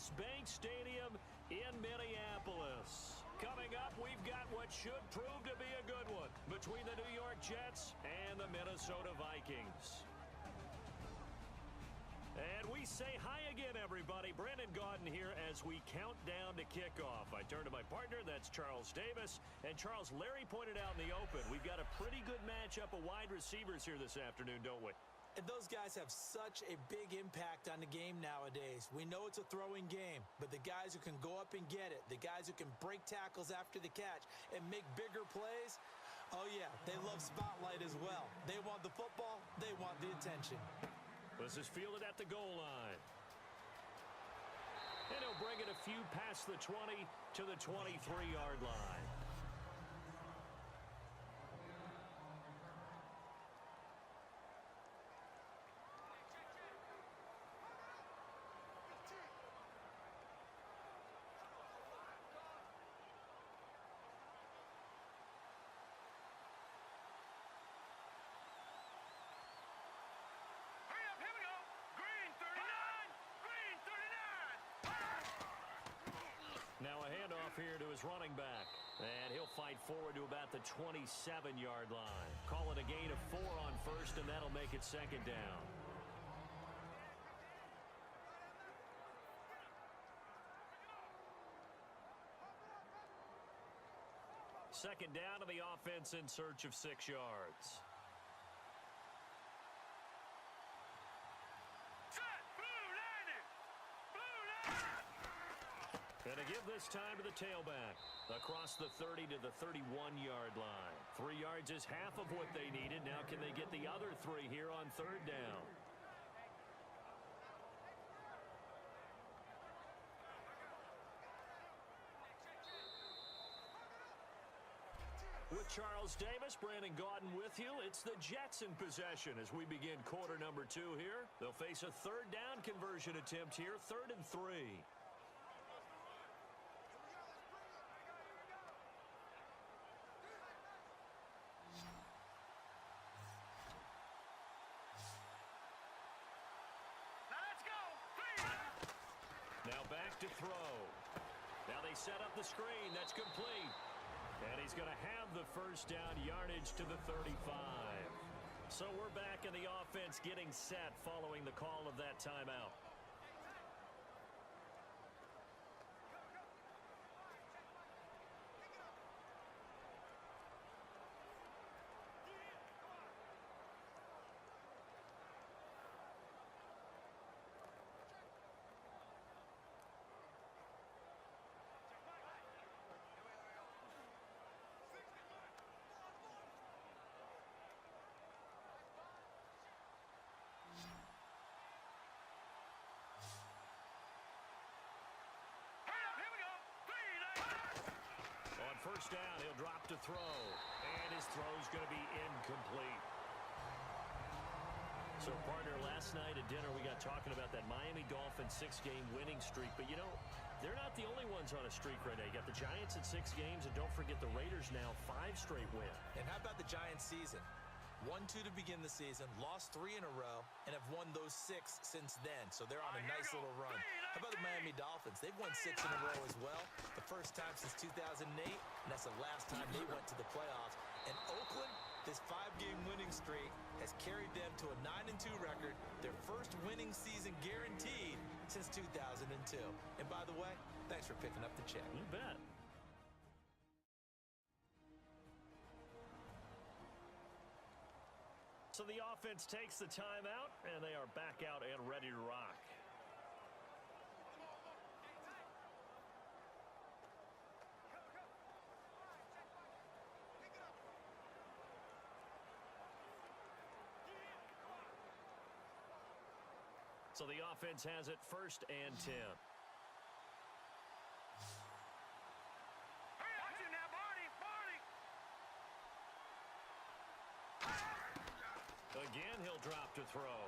US Bank Stadium in Minneapolis. Coming up, we've got what should prove to be a good one between the New York Jets and the Minnesota Vikings. And we say hi again, everybody. Brandon Gaudin here as we count down to kickoff. I turn to my partner, that's Charles Davis. And Charles, Larry pointed out in the open, we've got a pretty good matchup of wide receivers here this afternoon, don't we? And those guys have such a big impact on the game nowadays. We know it's a throwing game, but the guys who can go up and get it, the guys who can break tackles after the catch and make bigger plays, oh yeah, they love spotlight as well. They want the football, they want the attention. This is fielded at the goal line. And he'll bring it a few past the 20 to the 23-yard line. Now a handoff here to his running back. And he'll fight forward to about the 27-yard line. Call it a gain of 4 on first, and that'll make it second down. Second down to the offense in search of 6 yards. And to give this time to the tailback. Across the 30 to the 31-yard line. 3 yards is half of what they needed. Now can they get the other 3 here on third down? With Charles Davis, Brandon Gaudin with you. It's the Jets in possession as we begin quarter number 2 here. They'll face a third down conversion attempt here, 3rd and 3. Now back to throw. Now they set up the screen. That's complete. And he's going to have the first down, yardage to the 35. So we're back in the offense getting set following the call of that timeout. On first down, he'll drop to throw. And his throw's going to be incomplete. So, partner, last night at dinner we got talking about that Miami Dolphins 6-game winning streak. But, you know, they're not the only ones on a streak right now. You got the Giants at 6 games, and don't forget the Raiders now 5 straight wins. And how about the Giants season? 1-2 to begin the season, lost 3 in a row, and have won those 6 since then. So they're on a nice little run. How about the Miami Dolphins? They've won 6 in a row as well. The first time since 2008, and that's the last time they went to the playoffs. And Oakland, this 5-game winning streak has carried them to a 9-2 record, their first winning season guaranteed since 2002. And by the way, thanks for picking up the check. You bet. So the offense takes the timeout, and they are back out and ready to rock. So the offense has it 1st and 10. Again, he'll drop to throw.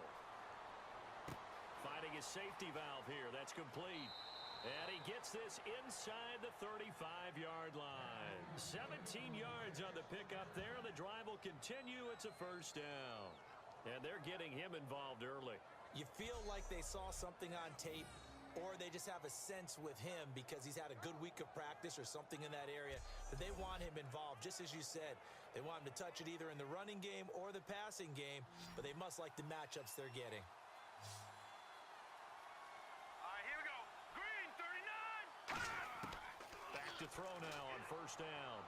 Finding his safety valve here. That's complete. And he gets this inside the 35-yard line. 17 yards on the pickup there. The drive will continue. It's a first down. And they're getting him involved early. You feel like they saw something on tape or they just have a sense with him because he's had a good week of practice or something in that area that they want him involved. Just as you said, they want him to touch it either in the running game or the passing game, but they must like the matchups they're getting. All right, here we go. Green, 39. Back to throw now on first down.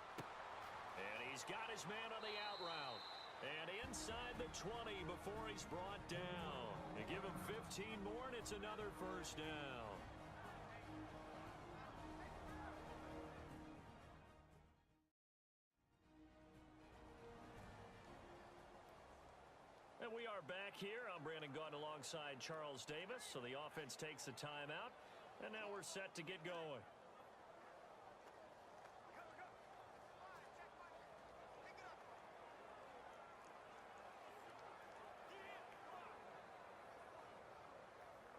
And he's got his man on the out route. And inside the 20 before he's brought down. They give him 15 more, and it's another first down. And we are back here. I'm Brandon Gaudin alongside Charles Davis. So the offense takes a timeout, and now we're set to get going.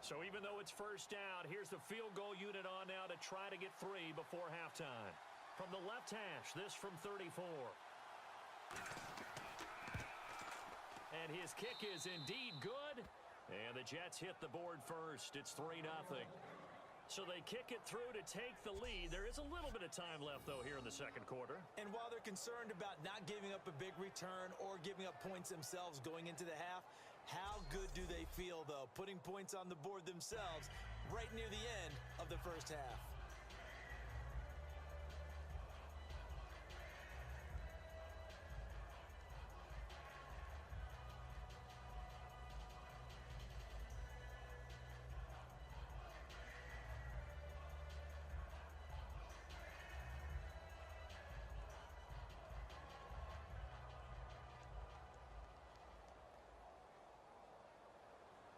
So even though it's first down, here's the field goal unit on now to try to get 3 before halftime. From the left hash, this from 34. And his kick is indeed good. And the Jets hit the board first. It's 3-0. So they kick it through to take the lead. There is a little bit of time left, though, here in the second quarter. And while they're concerned about not giving up a big return or giving up points themselves going into the half, how good do they feel, though, putting points on the board themselves right near the end of the first half?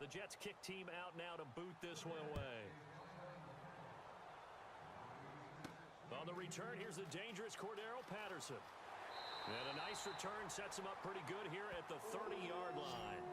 The Jets kick team out now to boot this one away. On the return, here's the dangerous Cordero Patterson. And a nice return sets him up pretty good here at the 30-yard line.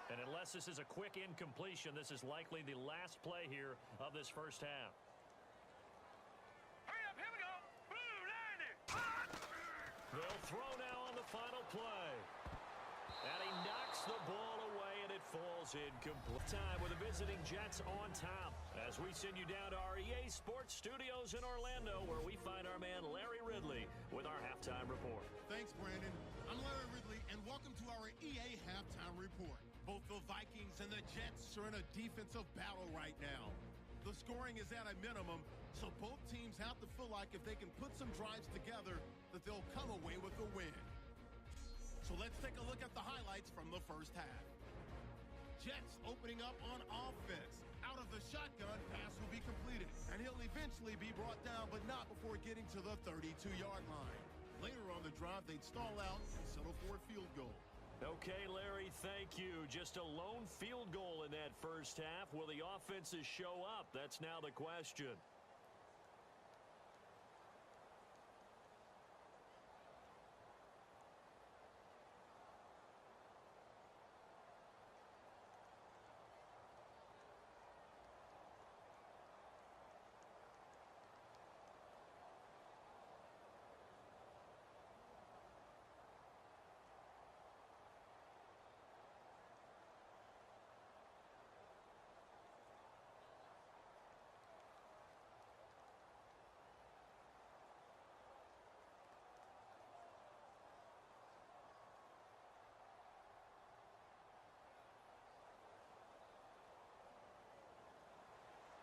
And unless this is a quick incompletion, this is likely the last play here of this first half. Hurry up, here we go. Blue 90. They'll throw now on the final play. And he knocks the ball away, and it falls incomplete. Time with the visiting Jets on top as we send you down to our EA Sports Studios in Orlando, where we find our man Larry Ridley with our halftime report. Thanks, Brandon. I'm Larry Ridley, and welcome to our EA halftime report. Both the Vikings and the Jets are in a defensive battle right now. The scoring is at a minimum, so both teams have to feel like if they can put some drives together, that they'll come away with a win. So let's take a look at the highlights from the first half. Jets opening up on offense. Out of the shotgun, pass will be completed, and he'll eventually be brought down, but not before getting to the 32-yard line. Later on the drive, they'd stall out and settle for a field goal. Okay, Larry, thank you. Just a lone field goal in that first half. Will the offenses show up? That's now the question.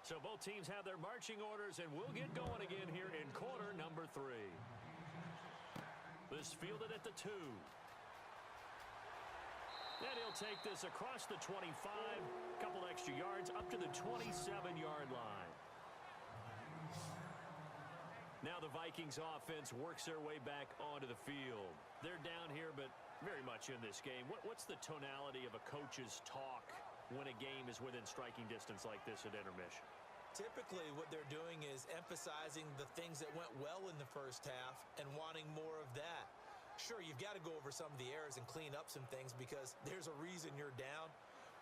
So both teams have their marching orders, and we'll get going again here in quarter number 3. This fielded at the 2. And he'll take this across the 25, a couple extra yards, up to the 27-yard line. Now the Vikings offense works their way back onto the field. They're down here, but very much in this game. What's the tonality of a coach's talk when a game is within striking distance like this at intermission? Typically, what they're doing is emphasizing the things that went well in the first half and wanting more of that. Sure, you've got to go over some of the errors and clean up some things because there's a reason you're down.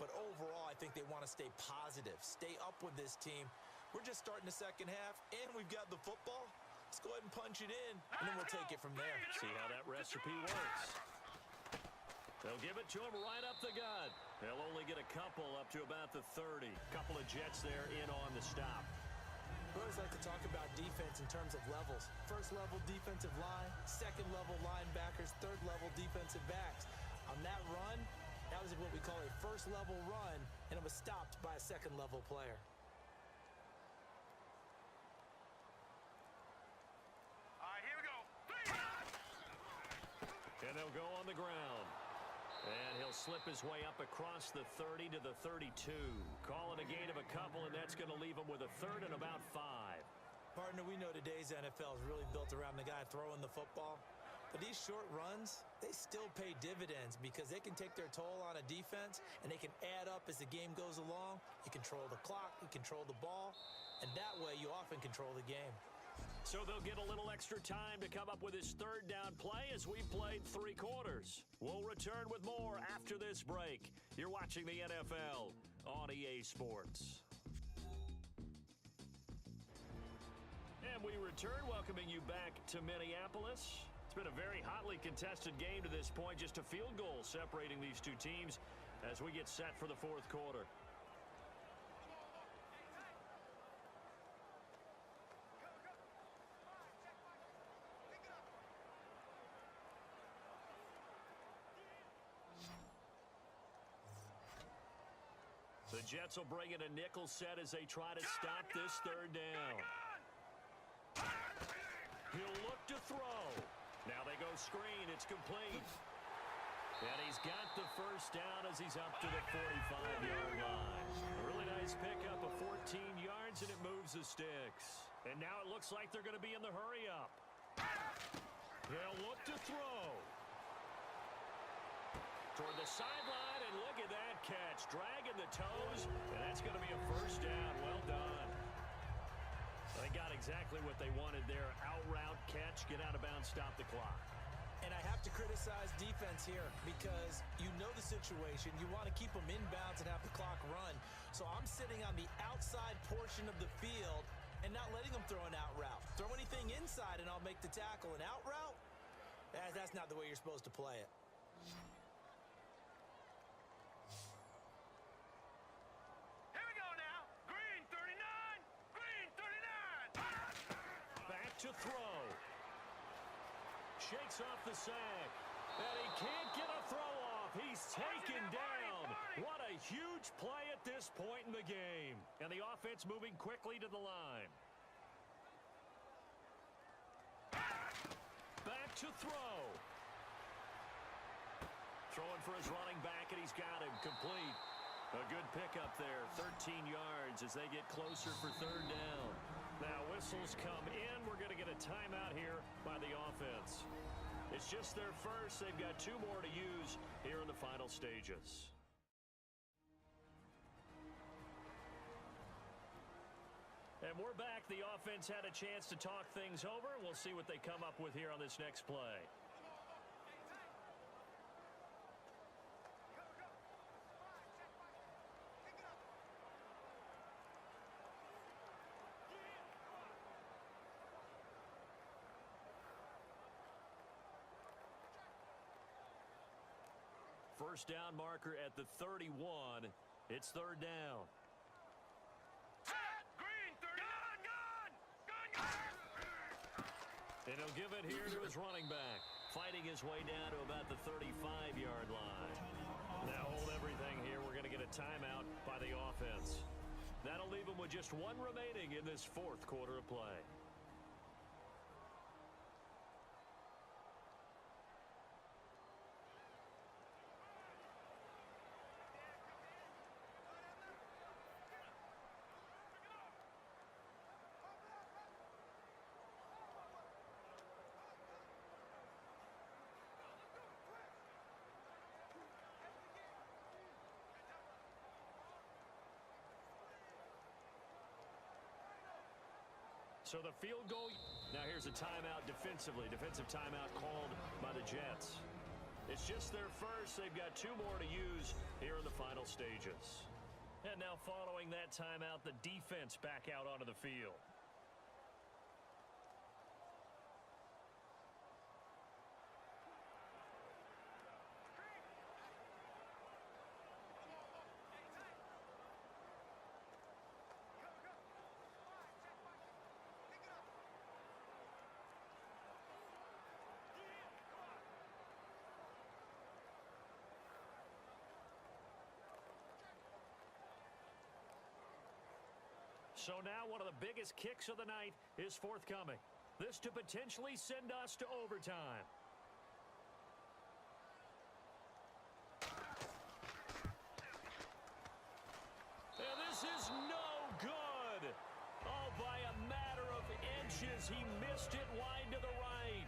But overall, I think they want to stay positive, stay up with this team. We're just starting the second half, and we've got the football. Let's go ahead and punch it in, and then we'll take it from there. See how that recipe works. They'll give it to him right up the gut. They'll only get a couple up to about the 30. Couple of Jets there in on the stop. We always like to talk about defense in terms of levels. First level defensive line, second level linebackers, third level defensive backs. On that run, that was what we call a first level run, and it was stopped by a second level player. All right, here we go. And they'll go on the ground. And he'll slip his way up across the 30 to the 32. Call it a gain of a couple, and that's going to leave him with a third and about 5. Partner, we know today's NFL is really built around the guy throwing the football. But these short runs, they still pay dividends because they can take their toll on a defense, and they can add up as the game goes along. You control the clock, you control the ball, and that way you often control the game. So they'll get a little extra time to come up with his third down play as we played 3 quarters. We'll return with more after this break. You're watching the NFL on EA Sports. And we return, welcoming you back to Minneapolis. It's been a very hotly contested game to this point, just a field goal separating these two teams as we get set for the fourth quarter. The Jets will bring in a nickel set as they try to stop this third down. He'll look to throw. Now they go screen. It's complete. And he's got the first down as he's up to the 45-yard line. A really nice pickup of 14 yards, and it moves the sticks. And now it looks like they're going to be in the hurry-up. They'll look to throw. Toward the sideline, and look at that catch. Dragging the toes, and that's going to be a first down. Well done. They got exactly what they wanted there. Out route, catch, get out of bounds, stop the clock. And I have to criticize defense here because you know the situation. You want to keep them inbounds and have the clock run. So I'm sitting on the outside portion of the field and not letting them throw an out route. Throw anything inside, and I'll make the tackle. An out route? That's not the way you're supposed to play it. To throw. Shakes off the sack. And he can't get a throw off. He's taken down. What a huge play at this point in the game. And the offense moving quickly to the line. Back to throw. Throwing for his running back, and he's got him complete. A good pickup there. 13 yards as they get closer for third down. Now whistles come in. We're going to get a timeout here by the offense. It's just their first. They've got 2 more to use here in the final stages. And we're back. The offense had a chance to talk things over. We'll see what they come up with here on this next play. First down marker at the 31. It's third down. Green, 30. Gun! And he'll give it here to his running back. Fighting his way down to about the 35-yard line. Now hold everything here. We're going to get a timeout by the offense. That'll leave him with just 1 remaining in this fourth quarter of play. So the field goal. Now here's a timeout defensively. Defensive timeout called by the Jets. It's just their first. They've got 2 more to use here in the final stages. And now following that timeout, the defense back out onto the field. So now one of the biggest kicks of the night is forthcoming. This to potentially send us to overtime. And this is no good. Oh, by a matter of inches, he missed it wide to the right.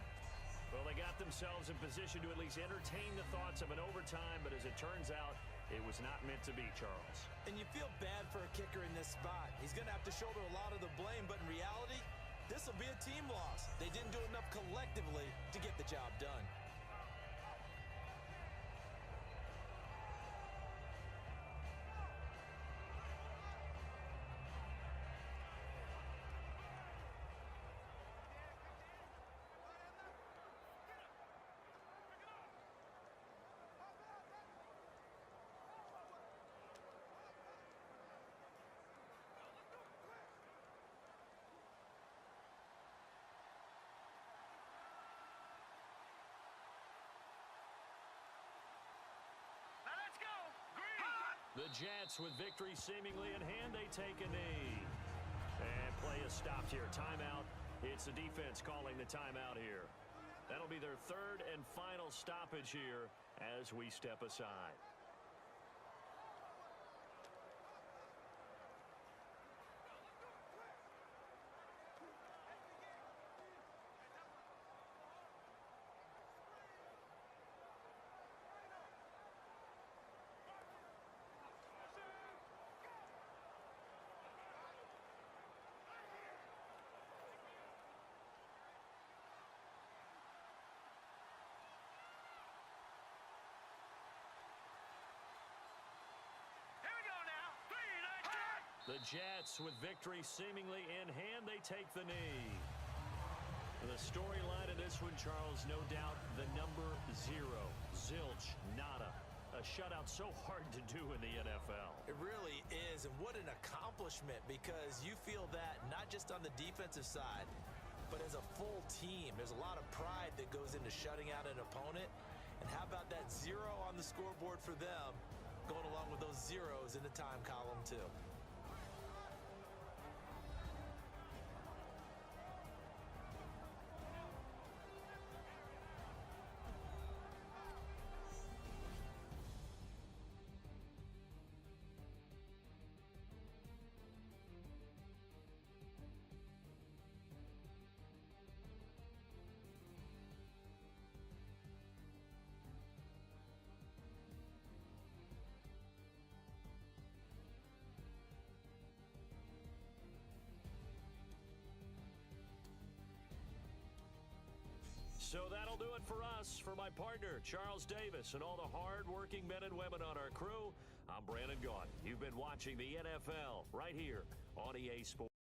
Well, they got themselves in position to at least entertain the thoughts of an overtime, but as it turns out, it was not meant to be, Charles. And you feel bad for a kicker in this spot. He's going to have to shoulder a lot of the blame, but in reality, this will be a team loss. They didn't do enough collectively to get the job done. The Jets, with victory seemingly in hand, they take a knee. And play is stopped here. Timeout. It's the defense calling the timeout here. That'll be their 3rd and final stoppage here as we step aside. The Jets, with victory seemingly in hand, they take the knee. The storyline of this one, Charles, no doubt the number 0. Zilch, nada. A shutout so hard to do in the NFL. It really is, and what an accomplishment, because you feel that not just on the defensive side, but as a full team. There's a lot of pride that goes into shutting out an opponent. And how about that 0 on the scoreboard for them, going along with those zeros in the time column too. So that'll do it for us. For my partner, Charles Davis, and all the hard-working men and women on our crew, I'm Brandon Gaudin. You've been watching the NFL right here on EA Sports.